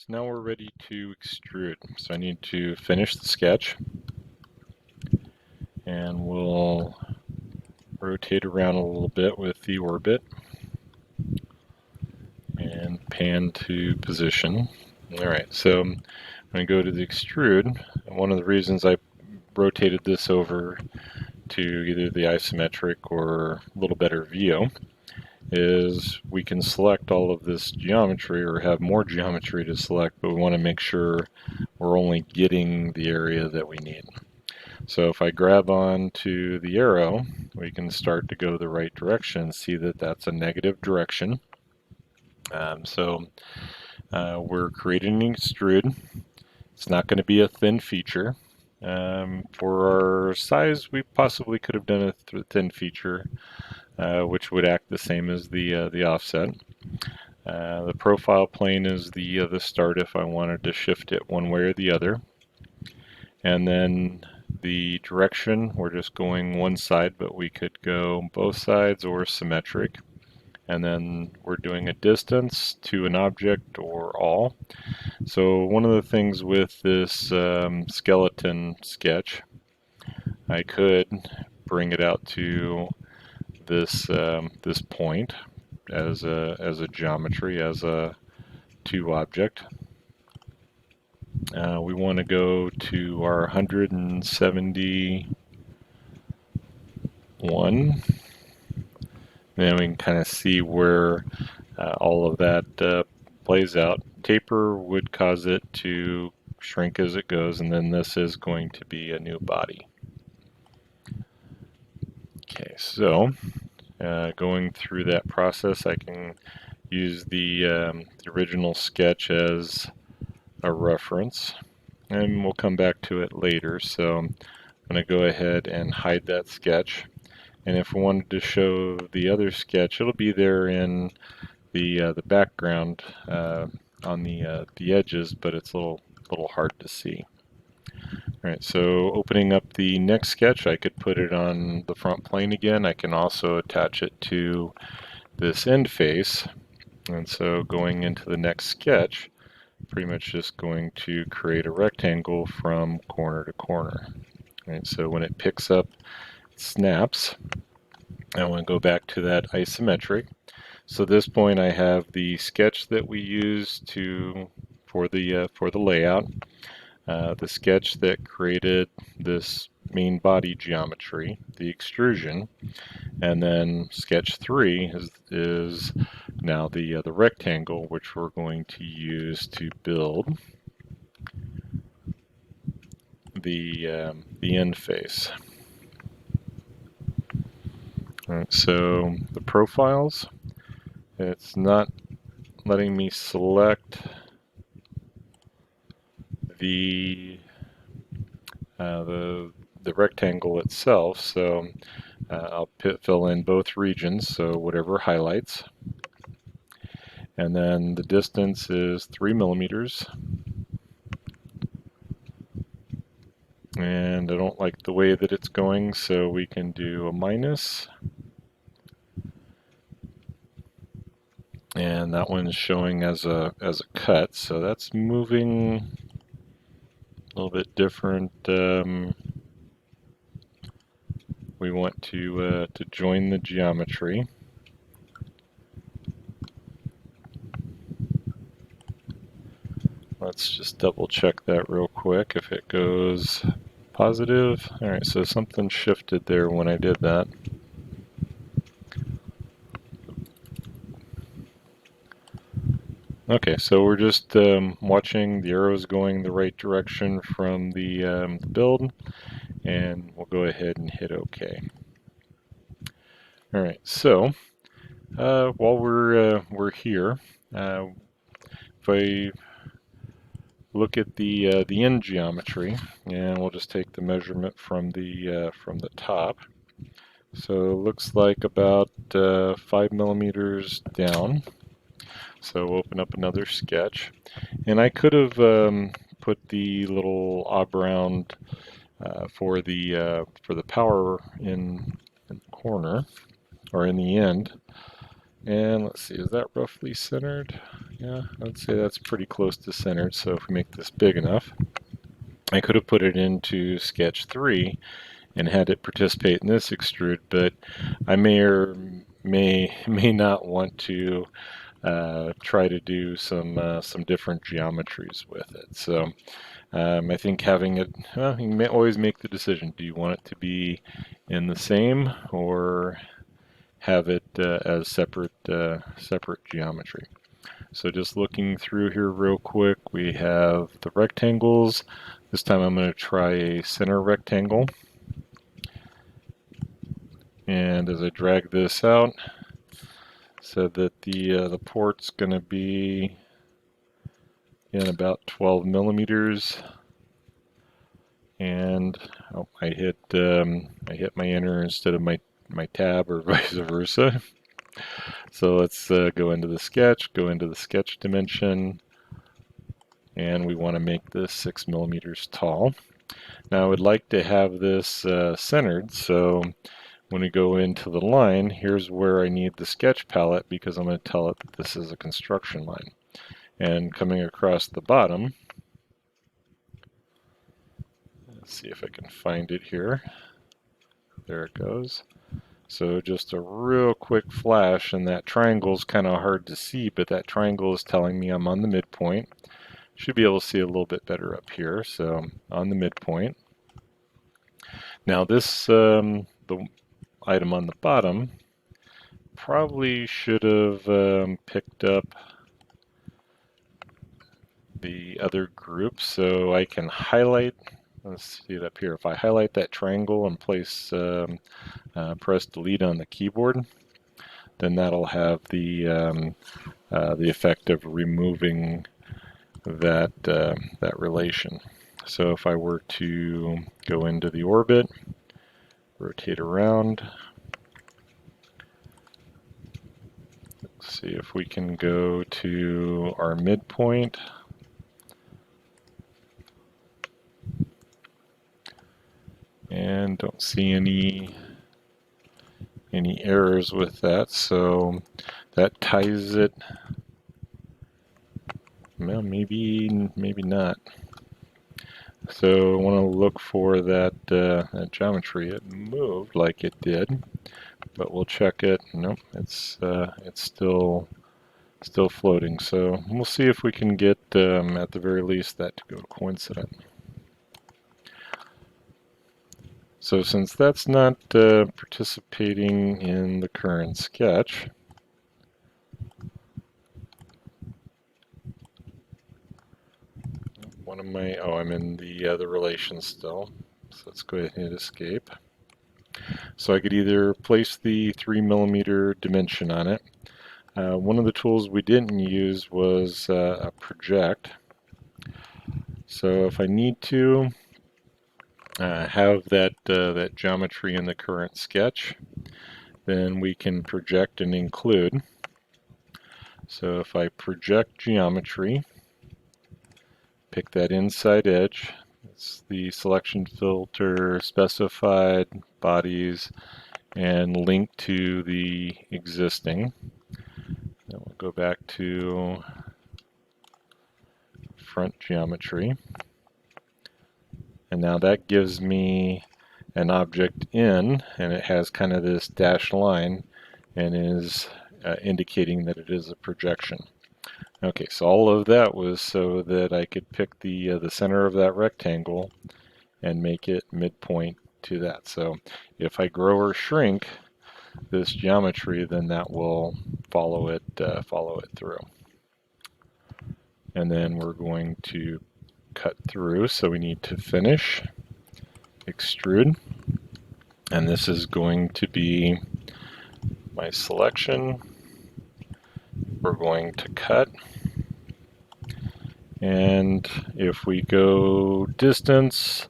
So now we're ready to extrude. So I need to finish the sketch, and we'll rotate around a little bit with the orbit and pan to position. Alright, so I'm going to go to the extrude. And one of the reasons I rotated this over to either the isometric or a little better VO is we can select all of this geometry or have more geometry to select, but we want to make sure we're only getting the area that we need. So if I grab on to the arrow, we can start to go the right direction. See that that's a negative direction. We're creating an extrude. It's not going to be a thin feature. For our size, we possibly could have done a thin feature, which would act the same as the offset. The profile plane is the start if I wanted to shift it one way or the other. And then the direction, we're just going one side, but we could go both sides or symmetric. And then we're doing a distance to an object or all. So one of the things with this skeleton sketch, I could bring it out to this this point as a geometry, as a two object. We want to go to our 171. Then we can kind of see where all of that plays out. Taper would cause it to shrink as it goes, and then this is going to be a new body. Okay, so going through that process, I can use the original sketch as a reference, and we'll come back to it later. So I'm going to go ahead and hide that sketch. And if we wanted to show the other sketch, it'll be there in the background on the edges, but it's a little hard to see. All right, so opening up the next sketch, I could put it on the front plane again. I can also attach it to this end face. And so going into the next sketch, pretty much just going to create a rectangle from corner to corner. All right, so when it picks up, it snaps. I want to go back to that isometric. So at this point, I have the sketch that we used for the layout, the sketch that created this main body geometry, the extrusion, and then sketch 3 is now the rectangle, which we're going to use to build the end face. All right, so the profiles, it's not letting me select the rectangle itself, so I'll fill in both regions, so whatever highlights. And then the distance is 3 millimeters. And I don't like the way that it's going, so we can do a minus. And that one's showing as a cut, so that's moving a little bit different. We want to join the geometry. Let's just double check that real quick if it goes positive. Alright, so something shifted there when I did that. Okay, so we're just watching the arrows going the right direction from the build, and we'll go ahead and hit OK. Alright, so while we're here, if I look at the end geometry, and we'll just take the measurement from the top. So it looks like about 5 millimeters down. So we'll open up another sketch, and I could have put the little oblong for the power in the corner or in the end. And let's see, is that roughly centered? Yeah, I'd say that's pretty close to centered. So if we make this big enough, I could have put it into sketch 3 and had it participate in this extrude, but I may or may not want to try to do some different geometries with it. So I think having it, well, you may always make the decision. Do you want it to be in the same or have it as separate geometry? So just looking through here real quick, we have the rectangles. This time I'm going to try a center rectangle. And as I drag this out, said that the port's going to be in about 12 millimeters. And oh, I hit my enter instead of my tab, or vice versa. So let's go into the sketch dimension, and we want to make this 6 millimeters tall. Now I would like to have this centered, so when we go into the line, here's where I need the sketch palette because I'm going to tell it that this is a construction line. And coming across the bottom, let's see if I can find it here. There it goes. So just a real quick flash, and that triangle is kind of hard to see, but that triangle is telling me I'm on the midpoint. Should be able to see a little bit better up here, so on the midpoint. Now this, the item on the bottom, probably should have picked up the other group, so I can highlight, let's see it up here, if I highlight that triangle and press delete on the keyboard, then that'll have the effect of removing that relation. So if I were to go into the orbit, rotate around, let's see if we can go to our midpoint. And don't see any errors with that, so that ties it. Well, maybe not. So I want to look for that geometry. It moved like it did, but we'll check it. Nope, it's still floating. So we'll see if we can get at the very least that to go coincident. So since that's not participating in the current sketch, I'm in the relations still. So let's go ahead and hit escape. So I could either place the 3 millimeter dimension on it. One of the tools we didn't use was a project. So if I need to have that geometry in the current sketch, then we can project and include. So if I project geometry, pick that inside edge, it's the selection filter, specified, bodies, and link to the existing. Then we'll go back to front geometry. And now that gives me an object in, and it has kind of this dashed line and is indicating that it is a projection. Okay, so all of that was so that I could pick the center of that rectangle and make it midpoint to that. So if I grow or shrink this geometry, then that will follow it through. And then we're going to cut through, so we need to finish, extrude, and this is going to be my selection. We're going to cut, and if we go distance,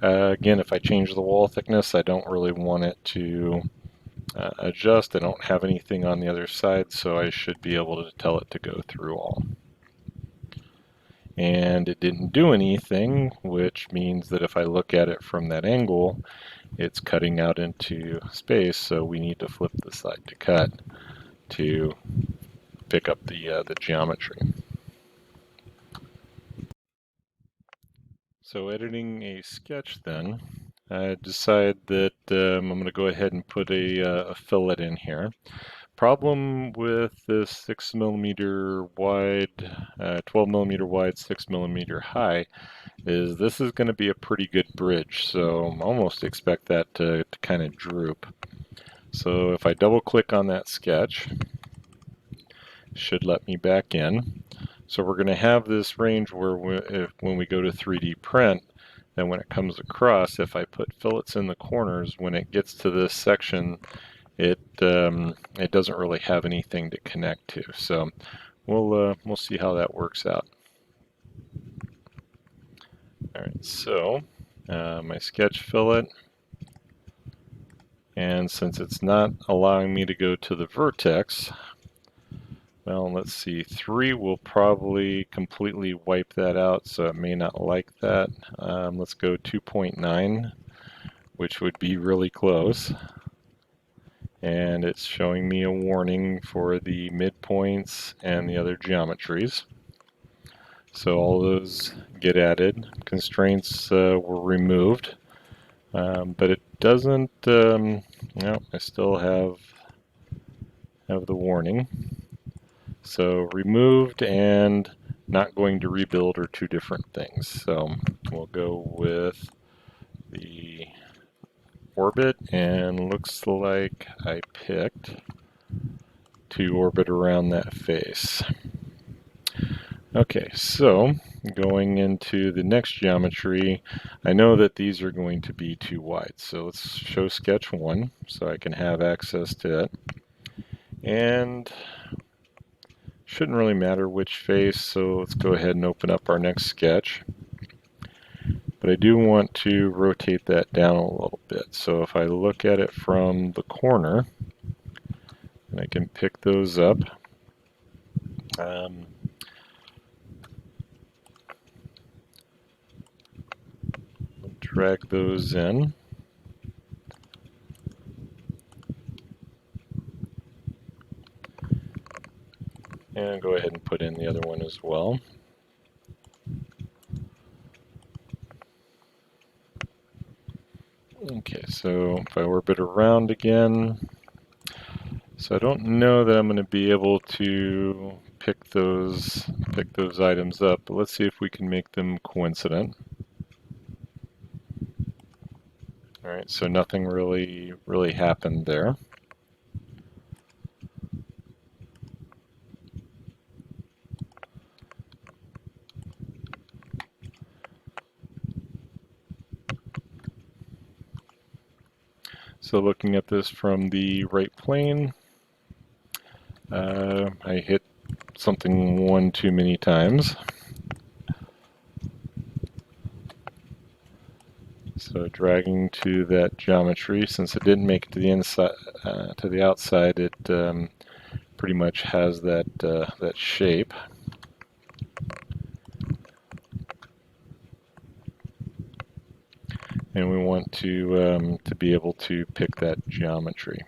again, if I change the wall thickness, I don't really want it to adjust. I don't have anything on the other side, so I should be able to tell it to go through all. And it didn't do anything, which means that if I look at it from that angle, it's cutting out into space, so we need to flip the side to cut to pick up the geometry. So editing a sketch then, I decide that I'm going to go ahead and put a fillet in here. Problem with this 6mm wide, 12mm wide, 6mm high is this is going to be a pretty good bridge, so I almost expect that to kind of droop. So if I double click on that sketch, it should let me back in. So we're going to have this range where when we go to 3D print, then when it comes across, if I put fillets in the corners, when it gets to this section, it doesn't really have anything to connect to. So we'll see how that works out. All right, so my sketch fillet, and since it's not allowing me to go to the vertex, well, let's see, 3 will probably completely wipe that out, so it may not like that. Let's go 2.9, which would be really close. And it's showing me a warning for the midpoints and the other geometries. So all those get added. Constraints were removed, but it doesn't, no, I still have the warning. So removed and not going to rebuild are two different things. So we'll go with the orbit, and looks like I picked to orbit around that face. Okay, so going into the next geometry, I know that these are going to be too wide. So let's show sketch 1 so I can have access to it. And shouldn't really matter which face, so let's go ahead and open up our next sketch. But I do want to rotate that down a little bit. So if I look at it from the corner, and I can pick those up. Drag those in. And go ahead and put in the other one as well. Okay, so if I orbit around again, so I don't know that I'm going to be able to pick those items up, but let's see if we can make them coincident. All right, so nothing really happened there. So looking at this from the right plane, I hit something one too many times. So dragging to that geometry, since it didn't make it to the inside, to the outside, it pretty much has that that shape. And we want to be able to pick that geometry.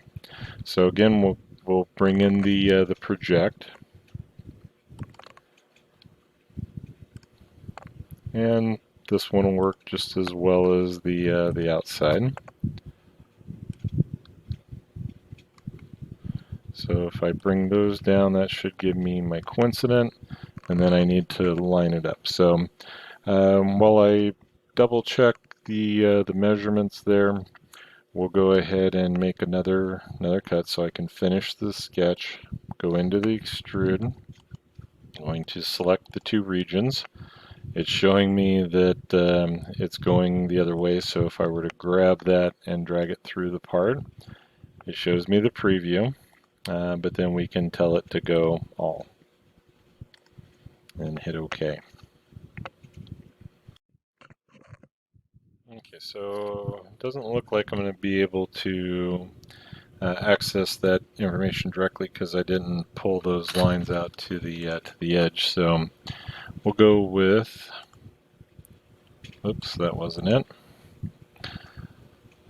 So again, we'll bring in the project, and this one will work just as well as the outside. So if I bring those down, that should give me my coincident, and then I need to line it up. So while I double check the measurements there, we'll go ahead and make another cut so I can finish the sketch. Go into the extrude. I'm going to select the two regions. It's showing me that it's going the other way, so if I were to grab that and drag it through the part, it shows me the preview, but then we can tell it to go all and hit OK. Okay, so it doesn't look like I'm going to be able to access that information directly because I didn't pull those lines out to the edge. So we'll go with, oops, that wasn't it.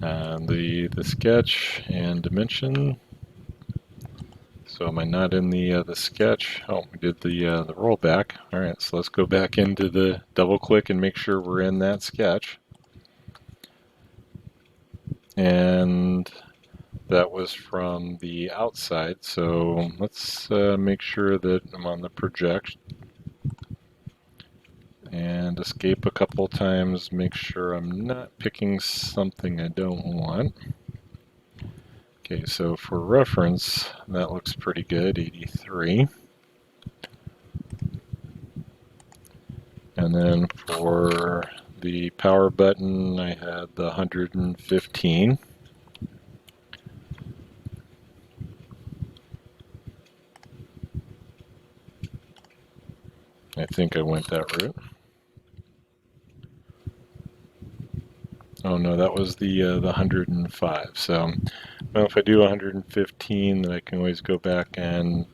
The sketch and dimension. So am I not in the sketch? Oh, we did the rollback. All right, so let's go back into the double click and make sure we're in that sketch. And that was from the outside, so let's make sure that I'm on the project and escape a couple times, make sure I'm not picking something I don't want. Okay, so for reference, that looks pretty good, 83. And then for the power button, I had the 115. I think I went that route. Oh no, that was the 105. So, well, if I do 115, then I can always go back and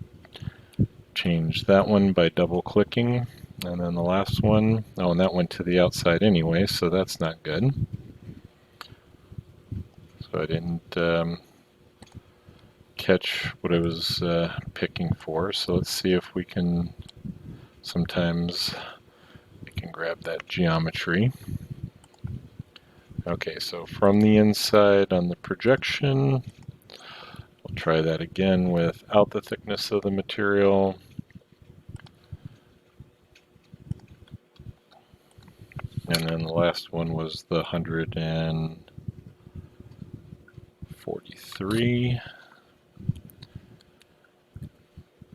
change that one by double clicking. And then the last one, oh, and that went to the outside anyway, so that's not good. So I didn't catch what I was picking for. So let's see if we can, sometimes we can grab that geometry. Okay, so from the inside on the projection, we'll try that again without the thickness of the material. And then the last one was the 143.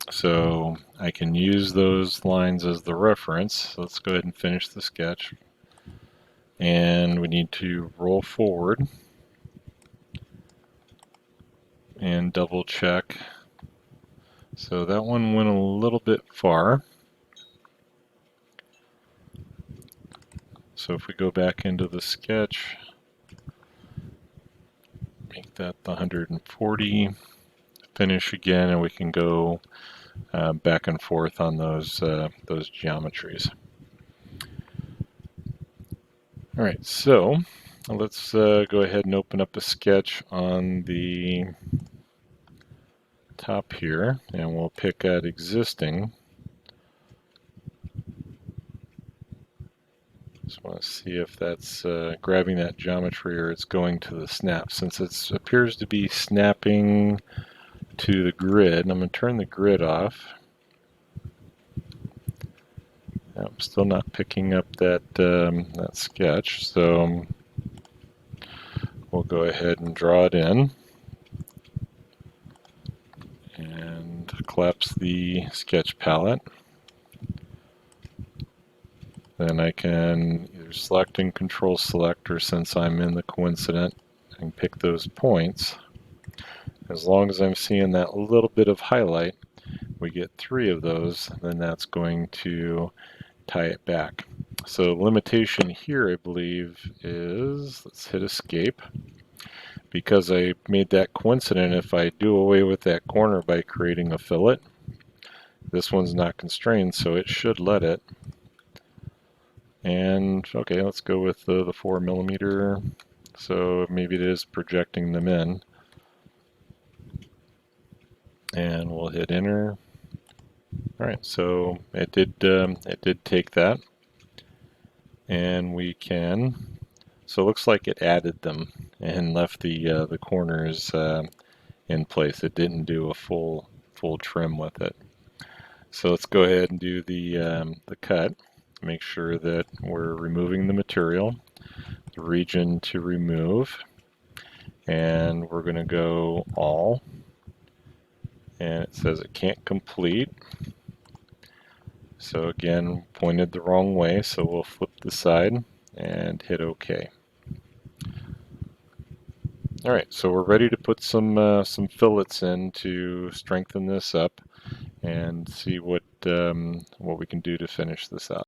So I can use those lines as the reference. So let's go ahead and finish the sketch. And we need to roll forward and double check. So that one went a little bit far. So if we go back into the sketch, make that the 140, finish again, and we can go back and forth on those geometries. All right, so let's go ahead and open up a sketch on the top here, and we'll pick at existing. Just want to see if that's grabbing that geometry or it's going to the snap. Since it appears to be snapping to the grid, I'm going to turn the grid off. I'm still not picking up that that sketch, so we'll go ahead and draw it in and collapse the sketch palette. Then I can either select and control select, or since I'm in the coincident, I can pick those points. As long as I'm seeing that little bit of highlight, we get 3 of those, then that's going to tie it back. So limitation here, I believe, is, let's hit escape. Because I made that coincident, if I do away with that corner by creating a fillet, this one's not constrained, so it should let it. And okay, let's go with the 4mm. So maybe it is projecting them in. And we'll hit enter. All right, so it did take that, and we can. So it looks like it added them and left the corners in place. It didn't do a full trim with it. So let's go ahead and do the cut. Make sure that we're removing the material, the region to remove, and we're going to go all. And it says it can't complete. So again, pointed the wrong way, so we'll flip the side and hit OK. All right, so we're ready to put some fillets in to strengthen this up and see what we can do to finish this out.